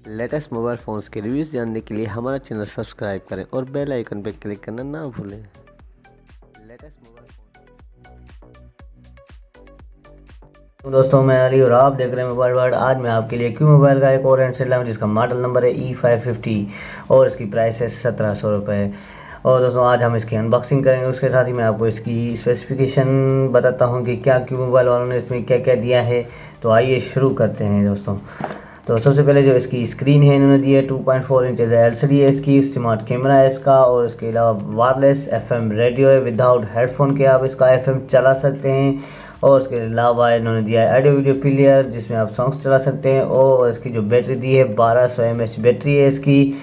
Latest mobile phones के reviews जानने के लिए हमारा चैनल सब्सक्राइब करें और बेल आइकन पर क्लिक करना ना भूलें। लेटेस्ट मोबाइल तो दोस्तों मैं अली और आप देख रहे हैं मोबाइल वर्ल्ड। आज मैं आपके लिए क्यू मोबाइल का एक और हैंडसेट लाऊं जिसका मॉडल नंबर है E550 और इसकी प्राइस है 1700 रुपये। और दोस्तों आज हम इसकी अनबॉक्सिंग करेंगे, उसके साथ ही मैं आपको इसकी स्पेसिफिकेशन बताता हूं कि क्या क्यू मोबाइल वालों ने इसमें क्या क्या दिया है। तो आइए शुरू करते हैं दोस्तों। तो सबसे पहले जो इसकी स्क्रीन है इन्होंने दी है 2.4 इंचज़ LCD है इसकी, स्मार्ट कैमरा है इसका, और इसके अलावा वायरलेस FM रेडियो है, विदाउट हेडफोन के आप इसका FM चला सकते हैं। और उसके अलावा इन्होंने दिया है ऑडियो वीडियो प्लेयर जिसमें आप सॉन्ग्स चला सकते हैं। और इसकी जो बैटरी दी है 1200 mAh बैटरी है इसकी,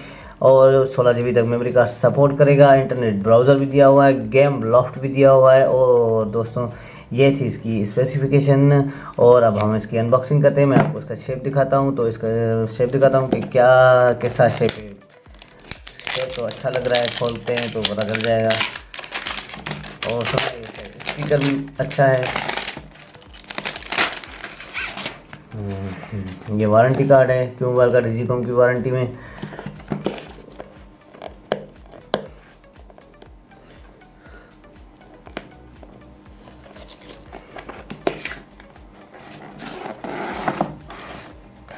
और 16 GB तक मेमोरी का सपोर्ट करेगा। इंटरनेट ब्राउज़र भी दिया हुआ है, गेम लॉफ्ट भी दिया हुआ है। और दोस्तों ये थी इसकी स्पेसिफिकेशन। और अब हम इसकी अनबॉक्सिंग करते हैं। मैं आपको इसका शेप दिखाता हूँ, तो इसका शेप दिखाता हूँ कि क्या कैसा शेप है। शेप तो अच्छा लग रहा है, खोलते हैं तो पता चल जाएगा। और स्पीकर भी अच्छा है। ये वारंटी कार्ड है क्यू मोबाइल का, डिजिकॉम की वारंटी में।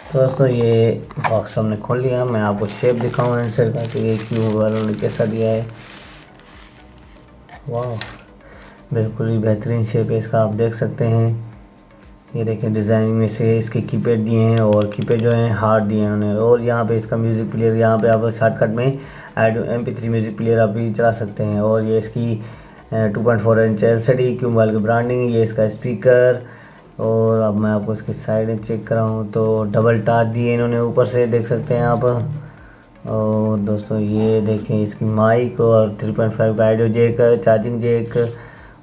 तो दोस्तों ये बॉक्स हमने खोल लिया। मैं आपको शेप दिखाऊँ हैंडसेट का कि ये क्यू मोबाइल ने कैसा दिया है। वाह, बिल्कुल ही बेहतरीन शेप है इसका, आप देख सकते हैं। ये देखें डिज़ाइनिंग में से इसके कीपैड दिए हैं, और कीपैड जो हैं हार्ड दिए हैं उन्होंने। और यहाँ पे इसका म्यूज़िक प्लेयर, यहाँ पे आप शॉर्टकट में MP3 म्यूज़िक प्लेयर आप भी चला सकते हैं। और ये इसकी 2.4 इंच LCD क्यू मोबाइल की ब्रांडिंग, ये इसका स्पीकर। और अब मैं आपको इसकी साइडें चेक कराऊँ तो डबल टाच दिए इन्होंने ऊपर से, देख सकते हैं आप। और दोस्तों ये देखें इसकी माइक, और 3.5 का ऑडियो जैक, चार्जिंग जैक।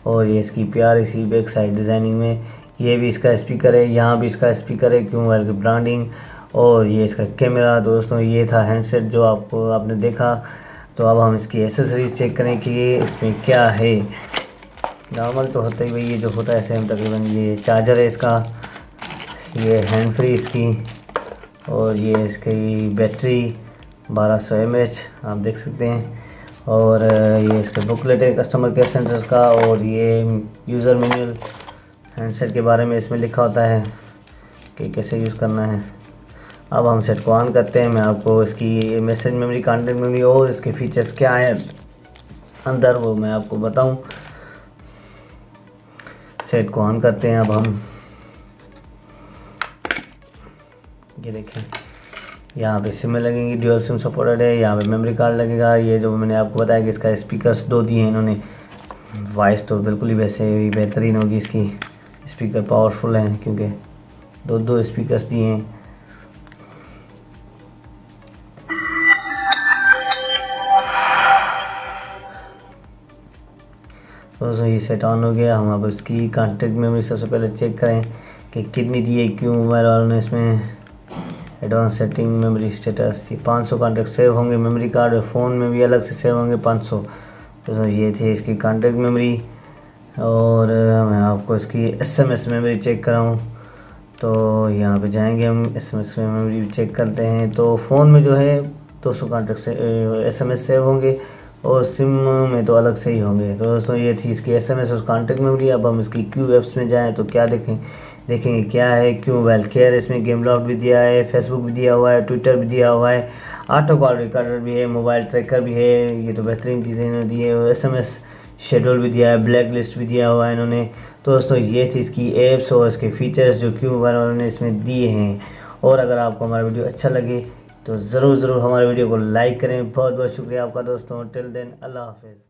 और ये इसकी प्यारी सी बैक साइड डिज़ाइनिंग में, ये भी इसका स्पीकर है, यहाँ भी इसका स्पीकर है क्यू मोबाइल की ब्रांडिंग। और ये इसका कैमरा। दोस्तों ये था हैंडसेट जो आपने देखा। तो अब हम इसकी एसेसरीज चेक करें कि इसमें क्या है। नॉर्मल तो होता ही भाई, ये जो होता है सेम तकरीबन। ये चार्जर है इसका, ये हैंड फ्री इसकी, और ये इसकी बैटरी 1200 mAh आप देख सकते हैं। और ये इसका बुकलेट है कस्टमर केयर सेंटर्स का। और ये यूज़र मैनुअल हैंडसेट के बारे में इसमें लिखा होता है कि कैसे यूज़ करना है। अब हम सेट को ऑन करते हैं। मैं आपको इसकी मैसेज मेमोरी, कंटेंट मेमोरी और इसके फीचर्स क्या हैं अंदर वो मैं आपको बताऊं। सेट को ऑन करते हैं अब हम। ये देखें यहाँ पे सिम लगेंगी, ड्यूअल सिम सपोर्टेड है। यहाँ पे मेमोरी कार्ड लगेगा। ये जो मैंने आपको बताया कि इसका स्पीकर्स 2 दिए हैं इन्होंने। वॉइस तो बिल्कुल ही वैसे ही बेहतरीन होगी इसकी, स्पीकर पावरफुल हैं क्योंकि 2 स्पीकर्स दिए हैं। दोस्तों ये सेट ऑन हो गया। हम अब इसकी कॉन्टेक्ट मेमोरी सबसे पहले चेक करें कि कितनी दी है क्यू मोबाइल वालों ने इसमें। एडवांस सेटिंग मेमोरी स्टेटस, ये 500 कॉन्टेक्ट सेव होंगे मेमोरी कार्ड, और फ़ोन में भी अलग से सेव होंगे 500। तो ये थी इसकी कॉन्टेक्ट मेमोरी। और मैं आपको इसकी SMS मेमोरी चेक कराऊँ तो यहाँ पे जाएंगे हम, SMS मेमोरी चेक करते हैं। तो फ़ोन में जो है 200 कॉन्टेक्ट से SMS सेव होंगे, और सिम में तो अलग से ही होंगे। तो दोस्तों ये थी इसकी SMS और कॉन्टेक्ट मेमोरी। अब हम इसकी क्यू ऐप्स में जाएँ तो क्या देखेंगे क्या है। क्यू मोबाइल केयर, इसमें गेम लॉफ्ट भी दिया है, फेसबुक भी दिया हुआ है, ट्विटर भी दिया हुआ है, ऑटो कॉल रिकॉर्डर भी है, मोबाइल ट्रैकर भी है। ये तो बेहतरीन चीज़ें इन्होंने दी है। और SMS शेड्यूल भी दिया है, ब्लैक लिस्ट भी दिया हुआ है इन्होंने। तो दोस्तों ये थी इसकी ऐप्स और इसके फीचर्स जो क्यू मोबाइल वालों ने इसमें दिए हैं। और अगर आपको हमारा वीडियो अच्छा लगे तो ज़रूर हमारे वीडियो को लाइक करें। बहुत बहुत शुक्रिया आपका दोस्तों। टिल देन अल्लाह हाफिज़।